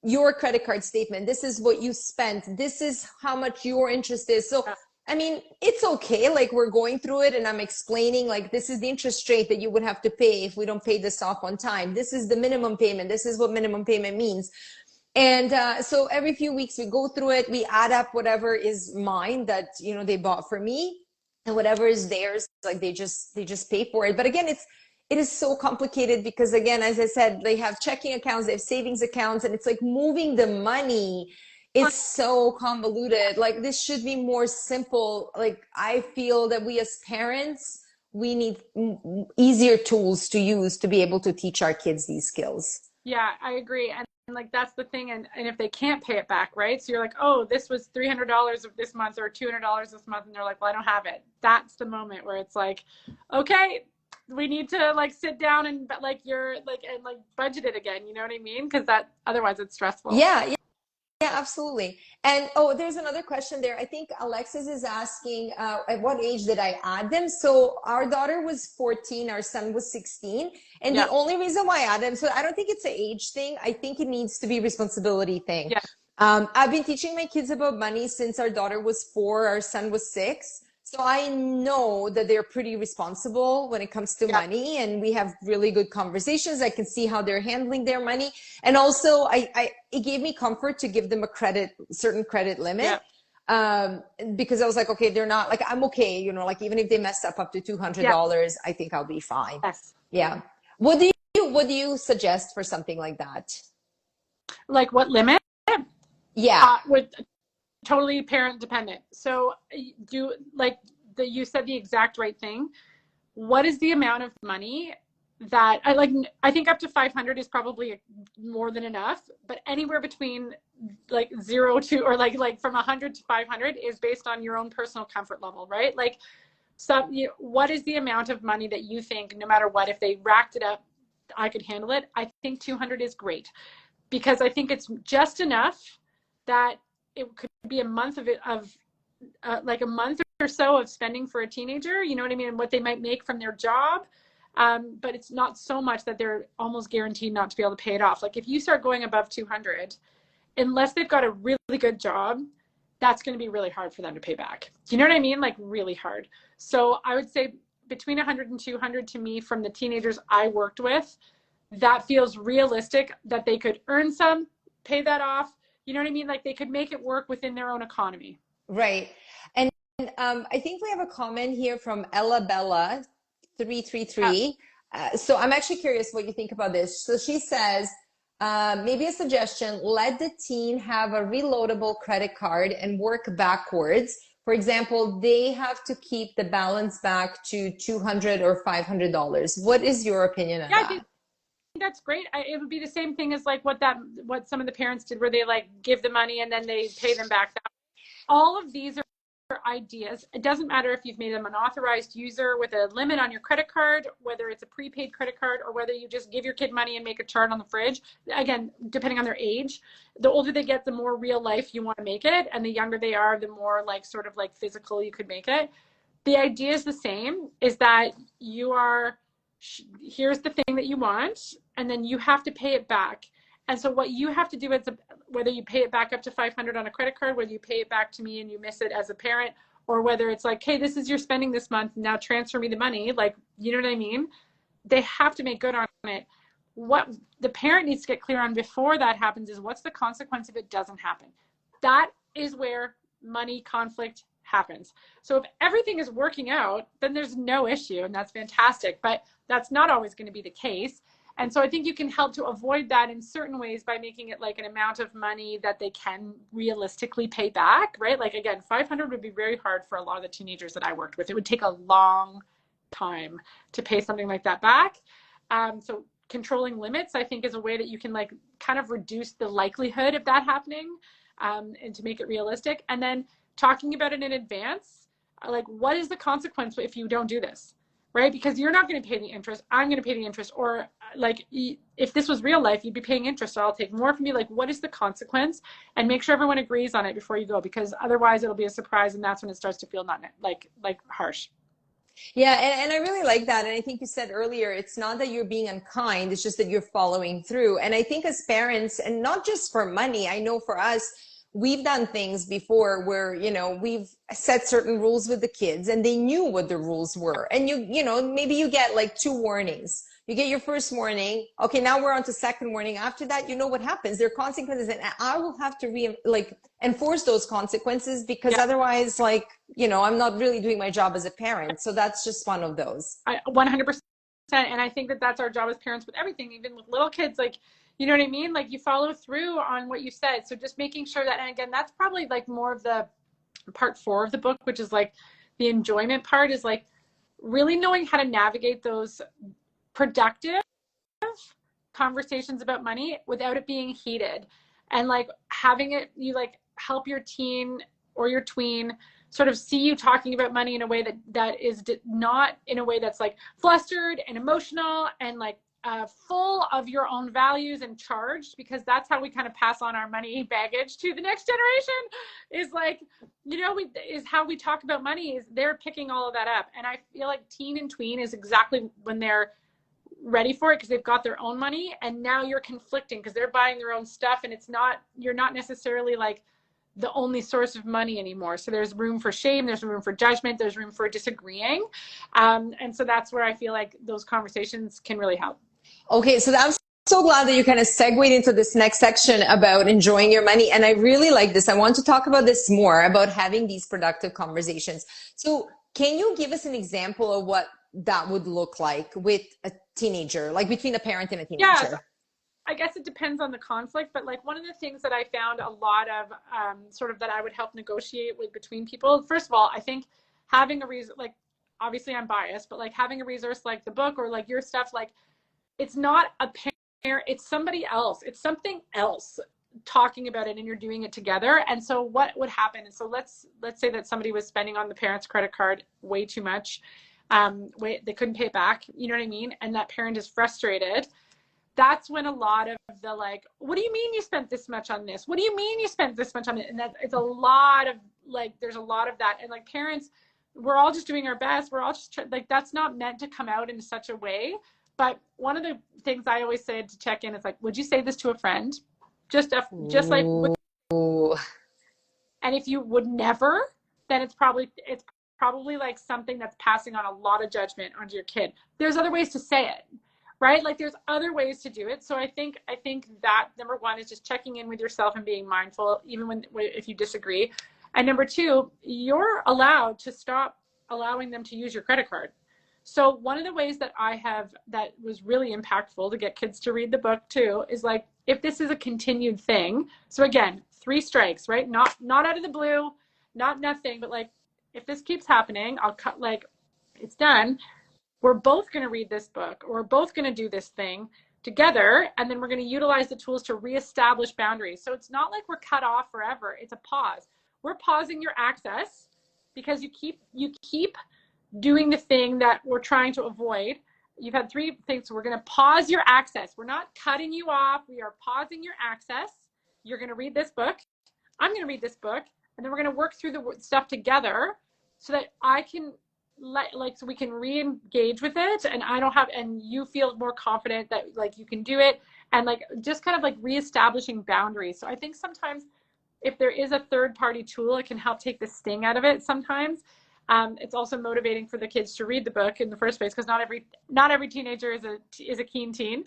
your credit card statement. This is what you spent. This is how much your interest is. So, Yeah. I mean, it's okay. Like, we're going through it and I'm explaining, like, this is the interest rate that you would have to pay if we don't pay this off on time. This is the minimum payment. This is what minimum payment means. And so every few weeks we go through it. We add up whatever is mine that, they bought for me, and whatever is theirs, like, they just pay for it. But again, it is so complicated because, again, as I said, they have checking accounts, they have savings accounts, and it's like moving the money. It's so convoluted. Like, this should be more simple. Like, I feel that we as parents, we need easier tools to use to be able to teach our kids these skills. Yeah, I agree. And like that's the thing. And if they can't pay it back, right? So you're like, oh, this was $300 of this month or $200 this month. And they're like, well, I don't have it. That's the moment where it's like, okay, we need to like sit down and like you're like, and like budget it again. You know what I mean? Because that otherwise it's stressful. Yeah, yeah. Yeah, absolutely. And oh, there's another question there. I think Alexis is asking, at what age did I add them? So our daughter was 14, our son was 16. And the Yeah. only reason why I add them, so I don't think it's an age thing. I think it needs to be responsibility thing. Yeah. I've been teaching my kids about money since our daughter was 4, our son was 6. So I know that they're pretty responsible when it comes to Yeah. money, and we have really good conversations. I can see how they're handling their money. And also it gave me comfort to give them a certain credit limit. Yeah. Because I was like, okay, they're not like, I'm okay, like, even if they mess up to $200, I think I'll be fine. Yes. Yeah. What do you suggest for something like that? Like what limit? Yeah. With totally parent dependent. So you said the exact right thing. What is the amount of money that I think up to 500 is probably more than enough, but anywhere between like 0 to, or like from 100 to 500 is based on your own personal comfort level, right? Like, so what is the amount of money that you think, no matter what, if they racked it up, I could handle it? I think 200 is great, because I think it's just enough that it could be a month like a month or so of spending for a teenager, you know what I mean, and what they might make from their job. But it's not so much that they're almost guaranteed not to be able to pay it off. Like, if you start going above 200, unless they've got a really good job, that's going to be really hard for them to pay back. Do you know what I mean? Like, really hard. So I would say between 100 and 200, to me, from the teenagers I worked with, that feels realistic, that they could earn some, pay that off. You know what I mean? Like, they could make it work within their own economy. Right. And I think we have a comment here from Ella Bella 333. So I'm actually curious what you think about this. So she says, maybe a suggestion, let the teen have a reloadable credit card and work backwards. For example, they have to keep the balance back to $200 or $500. What is your opinion on that? I think that's great. It would be the same thing as like what some of the parents did, where they like give the money and then they pay them back. All of these are ideas. It doesn't matter if you've made them an authorized user with a limit on your credit card, whether it's a prepaid credit card, or whether you just give your kid money and make a chart on the fridge. Again, depending on their age, the older they get, the more real life you want to make it. And the younger they are, the more like sort of like physical you could make it. The idea is the same, is that here's the thing that you want, and then you have to pay it back. And so what you have to do is, whether you pay it back up to 500 on a credit card, whether you pay it back to me and you miss it as a parent, or whether it's like, hey, this is your spending this month, now transfer me the money. Like, you know what I mean? They have to make good on it. What the parent needs to get clear on before that happens is, what's the consequence if it doesn't happen? That is where money conflict happens. So if everything is working out, then there's no issue, and that's fantastic. But that's not always going to be the case. And so I think you can help to avoid that in certain ways by making it like an amount of money that they can realistically pay back, right? Like, again, 500 would be very hard for a lot of the teenagers that I worked with. It would take a long time to pay something like that back. So controlling limits, I think, is a way that you can like kind of reduce the likelihood of that happening, and to make it realistic. And then talking about it in advance, like, what is the consequence if you don't do this? Right? Because you're not going to pay the interest. I'm going to pay the interest. Or like, if this was real life, you'd be paying interest. So I'll take more from you. Like, what is the consequence? And make sure everyone agrees on it before you go, because otherwise it'll be a surprise. And that's when it starts to feel not like harsh. Yeah, and I really like that. And I think you said earlier, it's not that you're being unkind, it's just that you're following through. And I think as parents, and not just for money, I know for us, we've done things before where, you know, we've set certain rules with the kids and they knew what the rules were. And you know, maybe you get like 2 warnings. You get your first warning. Okay, now we're on to second warning. After that, you know what happens. There are consequences, and I will have to enforce those consequences, because otherwise, like, you know, I'm not really doing my job as a parent. So that's just one of those. 100%. And I think that that's our job as parents with everything, even with little kids. Like, you know what I mean? Like, you follow through on what you said. So just making sure that, and again, that's probably like more of the part 4 of the book, which is like the enjoyment part, is like really knowing how to navigate those productive conversations about money without it being heated, and like having it, you like help your teen or your tween sort of see you talking about money in a way that is not in a way that's like flustered and emotional and like full of your own values and charged, because that's how we kind of pass on our money baggage to the next generation, is like, you know, is how we talk about money, is they're picking all of that up. And I feel like teen and tween is exactly when they're ready for it, because they've got their own money, and now you're conflicting because they're buying their own stuff, and you're not necessarily like the only source of money anymore. So there's room for shame, there's room for judgment, there's room for disagreeing, and so that's where I feel like those conversations can really help. Okay, so I'm so glad that you kind of segued into this next section about enjoying your money. And I really like this. I want to talk about this more, about having these productive conversations. So can you give us an example of what that would look like with a teenager, like between a parent and a teenager? Yeah, I guess it depends on the conflict, but like one of the things that I found a lot of sort of that I would help negotiate with between people, first of all, I think having a reason, like, obviously I'm biased, but like having a resource like the book or like your stuff, like, it's not a parent, it's somebody else, it's something else talking about it, and you're doing it together. And so what would happen is, so let's say that somebody was spending on the parent's credit card way too much, they couldn't pay it back, you know what I mean, and that parent is frustrated. That's when a lot of the like, what do you mean you spent this much on this? What do you mean you spent this much on it? And that it's a lot of like, there's a lot of that. And like parents, we're all just doing our best. We're all just like, that's not meant to come out in such a way. But one of the things I always say to check in is like, would you say this to a friend? Just like, and if you would never, then it's probably like something that's passing on a lot of judgment onto your kid. There's other ways to say it, right? Like there's other ways to do it. So I think that number 1 is just checking in with yourself and being mindful, even if you disagree. And number 2, you're allowed to stop allowing them to use your credit card. So one of the ways that I have that was really impactful to get kids to read the book too is like, if this is a continued thing. So again, 3 strikes, right? Not out of the blue, not nothing, but like, if this keeps happening, I'll cut, like, it's done. We're both going to read this book, or we're both going to do this thing together. And then we're going to utilize the tools to reestablish boundaries. So it's not like we're cut off forever. It's a pause. We're pausing your access because you keep doing the thing that we're trying to avoid. You've had 3 things. So we're going to pause your access. We're not cutting you off. We are pausing your access. You're going to read this book. I'm going to read this book. And then we're going to work through the stuff together so that I can so we can re-engage with it, and and you feel more confident that like you can do it, and like just kind of like reestablishing boundaries. So I think sometimes if there is a third-party tool, it can help take the sting out of it sometimes. It's also motivating for the kids to read the book in the first place, because not every teenager is a keen teen.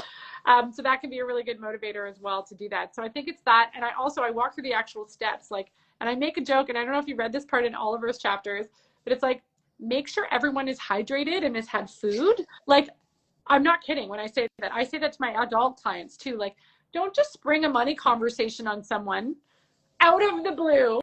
So that can be a really good motivator as well to do that. So I think it's that. And I walk through the actual steps, like And I make a joke, and I don't know if you read this part in Oliver's chapters, but it's like, make sure everyone is hydrated and has had food. Like, I'm not kidding when I say that. I say that to my adult clients too. Like, don't just spring a money conversation on someone out of the blue,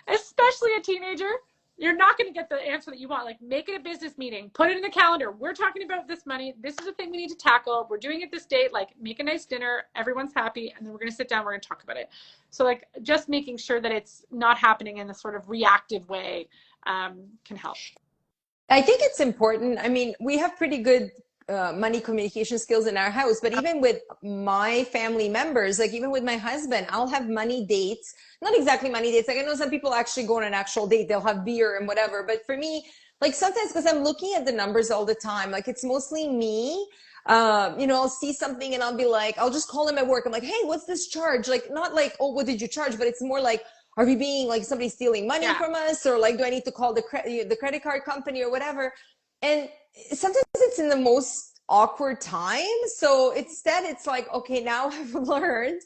especially a teenager. You're not going to get the answer that you want. Like, make it a business meeting, put it in the calendar. We're talking about this money. This is a thing we need to tackle. We're doing it this date. Like, make a nice dinner. Everyone's happy. And then we're going to sit down. We're going to talk about it. So like, just making sure that it's not happening in a sort of reactive way can help. I think it's important. I mean, we have pretty good money communication skills in our house, but even with my family members, like even with my husband, I'll have money dates, not exactly money dates. Like I know some people actually go on an actual date, they'll have beer and whatever. But for me, like sometimes because I'm looking at the numbers all the time, like it's mostly me. You know, I'll see something and I'll be like, I'll just call him at work. I'm like, hey, what's this charge? Like, not like, oh, what did you charge? But it's more like, are we being like somebody stealing money from us? Or like, do I need to call the credit card company or whatever? And sometimes it's in the most awkward time. So instead it's like, okay, now I've learned,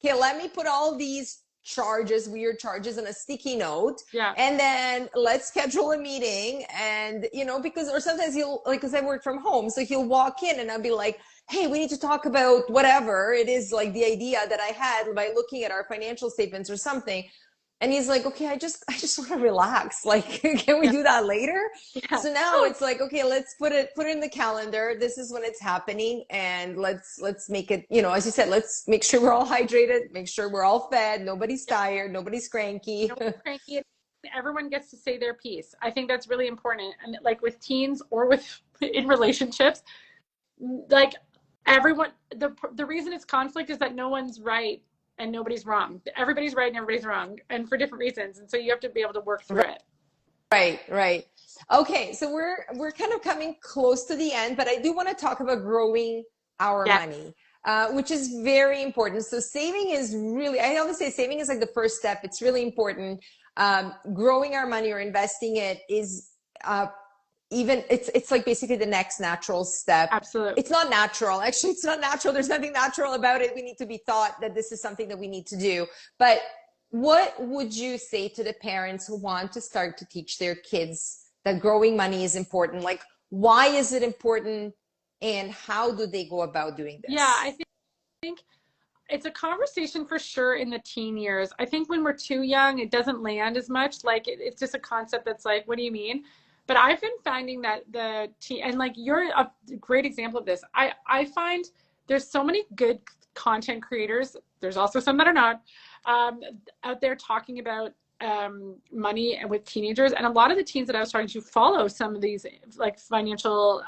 okay, let me put all these charges, weird charges on a sticky note. And then let's schedule a meeting. And, you know, because, or sometimes he'll, like, cause I work from home. So he'll walk in and I'll be like, hey, we need to talk about whatever it is, like the idea that I had by looking at our financial statements or something. And he's like, okay, I just want to relax. Like, can we do that later? So now it's like, okay, let's put it in the calendar. This is when it's happening. And let's make it, you know, as you said, let's make sure we're all hydrated, make sure we're all fed. Nobody's tired. Nobody's cranky. Nobody's cranky. Everyone gets to say their piece. I think that's really important. And like with teens or in relationships, like everyone, the reason it's conflict is that no one's right and nobody's wrong. Everybody's right and everybody's wrong, and for different reasons. And so you have to be able to work through it. Right. Okay, so we're kind of coming close to the end, but I do want to talk about growing our money, which is very important. So saving is really, I always say saving is like the first step. It's really important. Growing our money or investing it is even it's like basically the next natural step. Absolutely. It's not natural. Actually, it's not natural. There's nothing natural about it. We need to be taught that this is something that we need to do. But what would you say to the parents who want to start to teach their kids that growing money is important? Like, why is it important and how do they go about doing this? Yeah, I think it's a conversation for sure in the teen years. I think when we're too young, it doesn't land as much. Like it's just a concept that's like, what do you mean? But I've been finding that and like you're a great example of this. I find there's so many good content creators. There's also some that are not out there talking about money and with teenagers. And a lot of the teens that I was starting to follow some of these like financial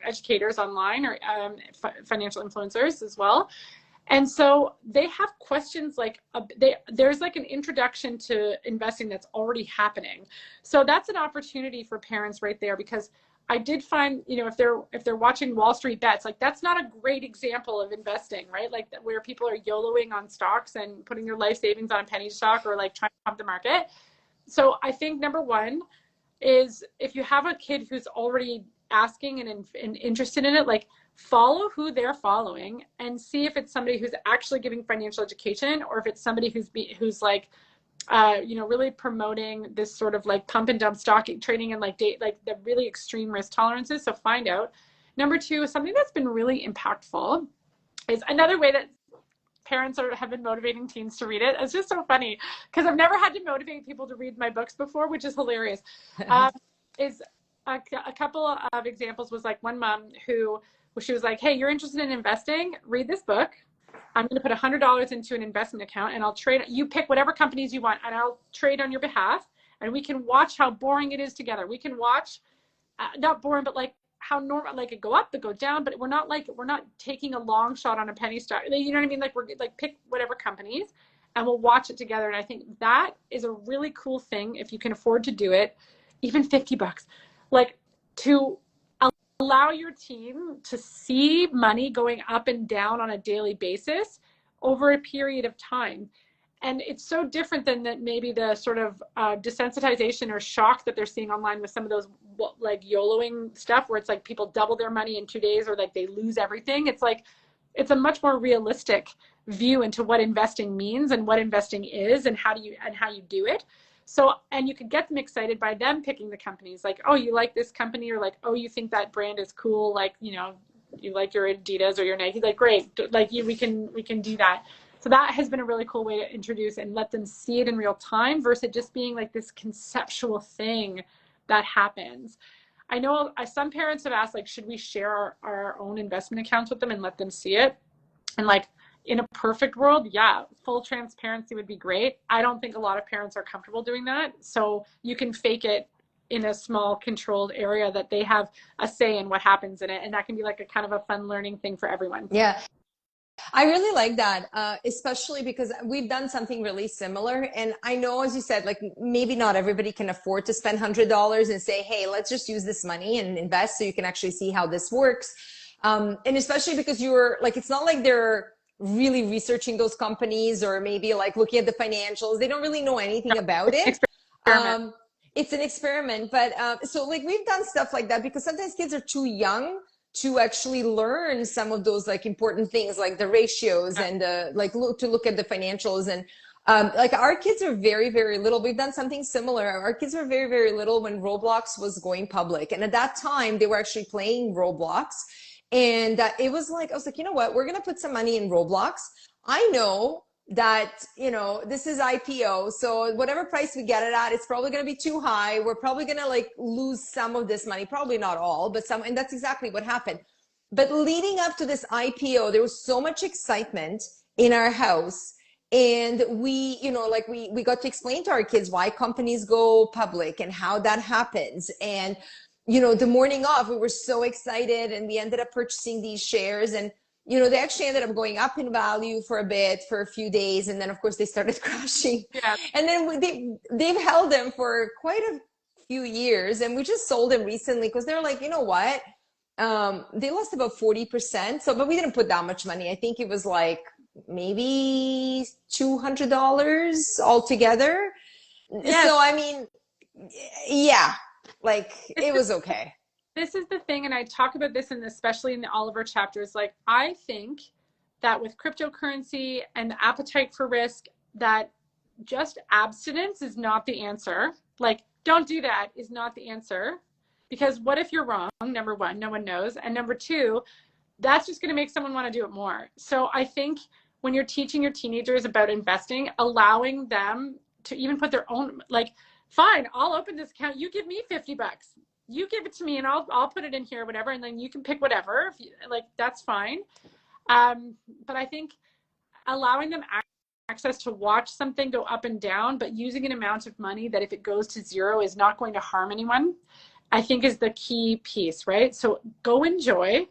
educators online or financial influencers as well. And so they have questions like there's like an introduction to investing that's already happening. So that's an opportunity for parents right there, because I did find, you know, if they're watching Wall Street Bets, like that's not a great example of investing, right? Like where people are YOLOing on stocks and putting their life savings on a penny stock or like trying to pump the market. So I think number one is if you have a kid who's already asking and interested in it, like follow who they're following and see if it's somebody who's actually giving financial education or if it's somebody who's like you know, really promoting this sort of like pump and dump stock trading and like the really extreme risk tolerances. So find out. Number two, something that's been really impactful is another way that parents have been motivating teens to read it. It's just so funny because I've never had to motivate people to read my books before, which is hilarious. Is a couple of examples was like one mom who she was like, hey, you're interested in investing? Read this book. I'm going to put $100 into an investment account and I'll trade. You pick whatever companies you want and I'll trade on your behalf. And we can watch how boring it is together. We can watch, not boring, but like how normal, like it go up, it go down, but we're not taking a long shot on a penny stock. You know what I mean? Like we're like pick whatever companies and we'll watch it together. And I think that is a really cool thing if you can afford to do it, even $50, like to allow your team to see money going up and down on a daily basis over a period of time. And it's so different than that maybe the sort of desensitization or shock that they're seeing online with some of those like YOLOing stuff where it's like people double their money in 2 days or like they lose everything. It's like, it's a much more realistic view into what investing means and what investing is and how you do it. So, and you can get them excited by them picking the companies, like, oh, you like this company, or like, oh, you think that brand is cool, like, you know, you like your Adidas or your Nike, like, great, like we can do that. So that has been a really cool way to introduce and let them see it in real time versus it just being like this conceptual thing that happens. I know some parents have asked, like, should we share our own investment accounts with them and let them see it? And like, in a perfect world, yeah, full transparency would be great. I don't think a lot of parents are comfortable doing that. So you can fake it in a small controlled area that they have a say in what happens in it. And that can be like a kind of a fun learning thing for everyone. Yeah. I really like that, especially because we've done something really similar. And I know, as you said, like maybe not everybody can afford to spend $100 and say, hey, let's just use this money and invest so you can actually see how this works. And especially because you're like, it's not like they're really researching those companies or maybe like looking at the financials. They don't really know anything about it. It's an experiment. But so like we've done stuff like that because sometimes kids are too young to actually learn some of those like important things like the ratios and like look at the financials. And like our kids are very, very little. We've done something similar. Our kids were very, very little when Roblox was going public. And at that time they were actually playing Roblox. And it was like, I was like, you know what, we're going to put some money in Roblox. I know that, you know, this is IPO. So whatever price we get it at, it's probably going to be too high. We're probably going to like lose some of this money, probably not all, but some, and that's exactly what happened. But leading up to this IPO, there was so much excitement in our house. And we, you know, like we got to explain to our kids why companies go public and how that happens. And, you know, the morning off, we were so excited and we ended up purchasing these shares. And you know, they actually ended up going up in value for a bit, for a few days. And then, of course, they started crashing. Yeah. And then they've held them for quite a few years. And we just sold them recently because they're like, you know what? They lost about 40%. So, but we didn't put that much money. I think it was like maybe $200 altogether. Yes. So, I mean, yeah, like it was okay. This is the thing, and I talk about this especially in the Oliver chapters. Like, I think that with cryptocurrency and the appetite for risk, that just abstinence is not the answer. Like, don't do that is not the answer. Because what if you're wrong? Number one, no one knows. And number two, that's just going to make someone want to do it more. So I think when you're teaching your teenagers about investing, allowing them to even put their own, like, fine, I'll open this account. You give me $50. You give it to me and I'll put it in here, whatever. And then you can pick whatever, if you, like, that's fine. But I think allowing them access to watch something go up and down, but using an amount of money that if it goes to zero is not going to harm anyone, I think is the key piece, right? So go enjoy,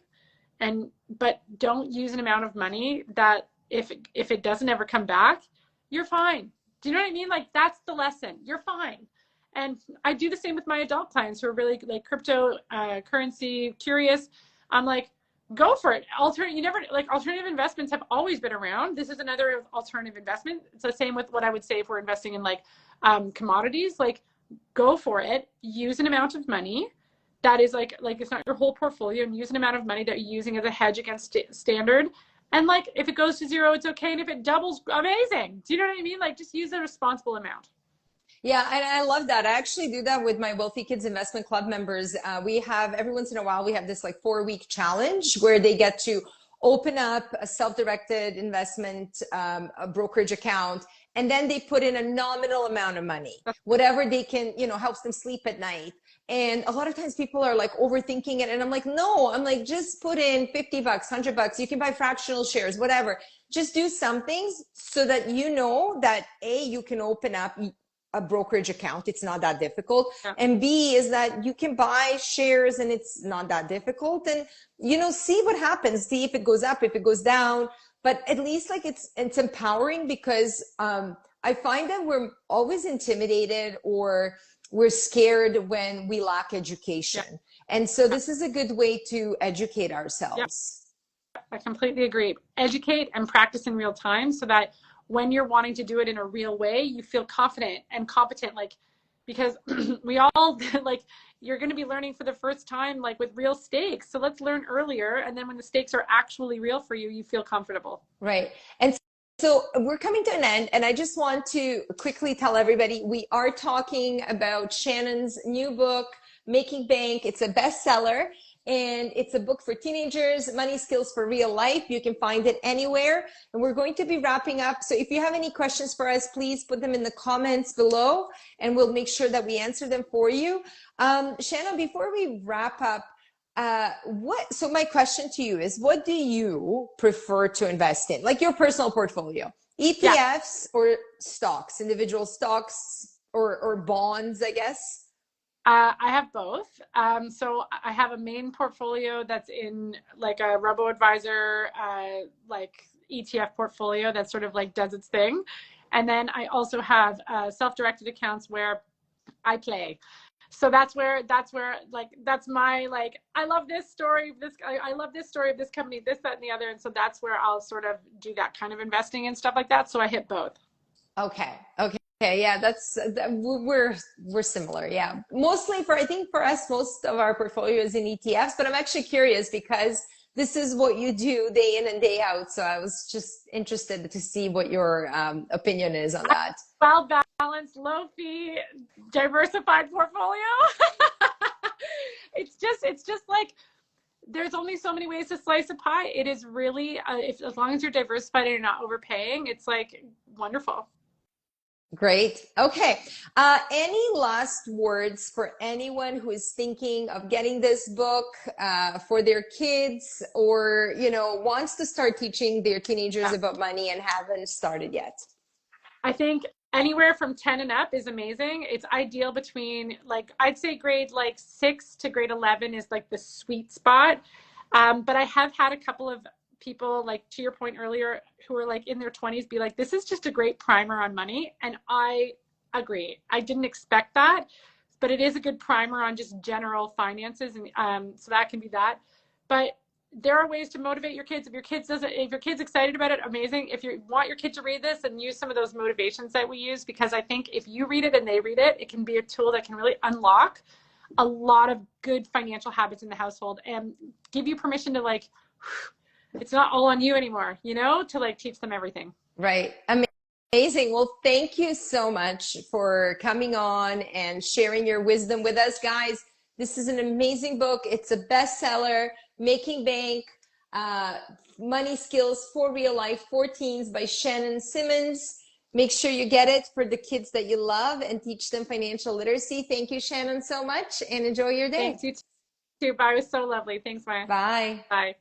but don't use an amount of money that if it doesn't ever come back, you're fine. Do you know what I mean? Like, that's the lesson. You're fine. And I do the same with my adult clients who are really like crypto currency curious. I'm like, go for it. Alternative investments have always been around. This is another alternative investment. It's the same with what I would say if we're investing in like commodities. Like, go for it. Use an amount of money that is like it's not your whole portfolio, and use an amount of money that you're using as a hedge against standard. And like, if it goes to zero, it's okay. And if it doubles, amazing. Do you know what I mean? Like, just use a responsible amount. Yeah, and I love that. I actually do that with my Wealthy Kids Investment Club members. We have every once in a while, we have this like 4-week challenge where they get to open up a self-directed investment a brokerage account, and then they put in a nominal amount of money, whatever they can, you know, helps them sleep at night. And a lot of times people are like overthinking it. And I'm like, no, I'm like, just put in $50, $100. You can buy fractional shares, whatever. Just do some things so that you know that A, you can open up a brokerage account. It's not that difficult. Yeah. And B is that you can buy shares and it's not that difficult. And, you know, see what happens. See if it goes up, if it goes down. But at least like it's empowering because I find that we're always intimidated or we're scared when we lack education. Yeah. And so this is a good way to educate ourselves. Yeah. I completely agree. Educate and practice in real time so that when you're wanting to do it in a real way, you feel confident and competent. Like, because we all like, you're going to be learning for the first time, like with real stakes. So let's learn earlier. And then when the stakes are actually real for you, you feel comfortable. Right. And so we're coming to an end, and I just want to quickly tell everybody we are talking about Shannon's new book, Making Bank. It's a bestseller, and it's a book for teenagers, money skills for real life. You can find it anywhere. And we're going to be wrapping up. So if you have any questions for us, please put them in the comments below, and we'll make sure that we answer them for you. Shannon, before we wrap up, so my question to you is, what do you prefer to invest in? Like your personal portfolio, ETFs or stocks, individual stocks or bonds, I guess? I have both. So I have a main portfolio that's in like a robo-advisor, like ETF portfolio that sort of like does its thing. And then I also have self-directed accounts where I play. So that's where like, that's my, like, I love this story, I love this story of this company, this, that, and the other. And so that's where I'll sort of do that kind of investing and stuff like that. So I hit both. Okay. Okay. Yeah, we're similar. Yeah. Mostly I think for us, most of our portfolio is in ETFs, but I'm actually curious because this is what you do day in and day out. So I was just interested to see what your opinion is on that. Well balanced, low fee, diversified portfolio. It's just like, there's only so many ways to slice a pie. It is really, as long as you're diversified and you're not overpaying, it's like wonderful. Great. Okay. Any last words for anyone who is thinking of getting this book for their kids, or, wants to start teaching their teenagers about money and haven't started yet? I think anywhere from 10 and up is amazing. It's ideal between, like, I'd say grade like 6 to grade 11 is like the sweet spot. But I have had a couple of people, like to your point earlier, who are like in their 20s be like, this is just a great primer on money. And I agree. I didn't expect that, but it is a good primer on just general finances. And so that can be that. But there are ways to motivate your kids. If your kid's excited about it, amazing. If you want your kid to read this, and use some of those motivations that we use, because I think if you read it and they read it, it can be a tool that can really unlock a lot of good financial habits in the household and give you permission to, like, it's not all on you anymore, to like teach them everything. Right. Amazing. Well, thank you so much for coming on and sharing your wisdom with us, guys. This is an amazing book. It's a bestseller, Making Bank, Money Skills for Real Life for Teens by Shannon Simmons. Make sure you get it for the kids that you love and teach them financial literacy. Thank you, Shannon, so much, and enjoy your day. Thanks, you too. Bye. It was so lovely. Thanks, Maya. Bye. Bye.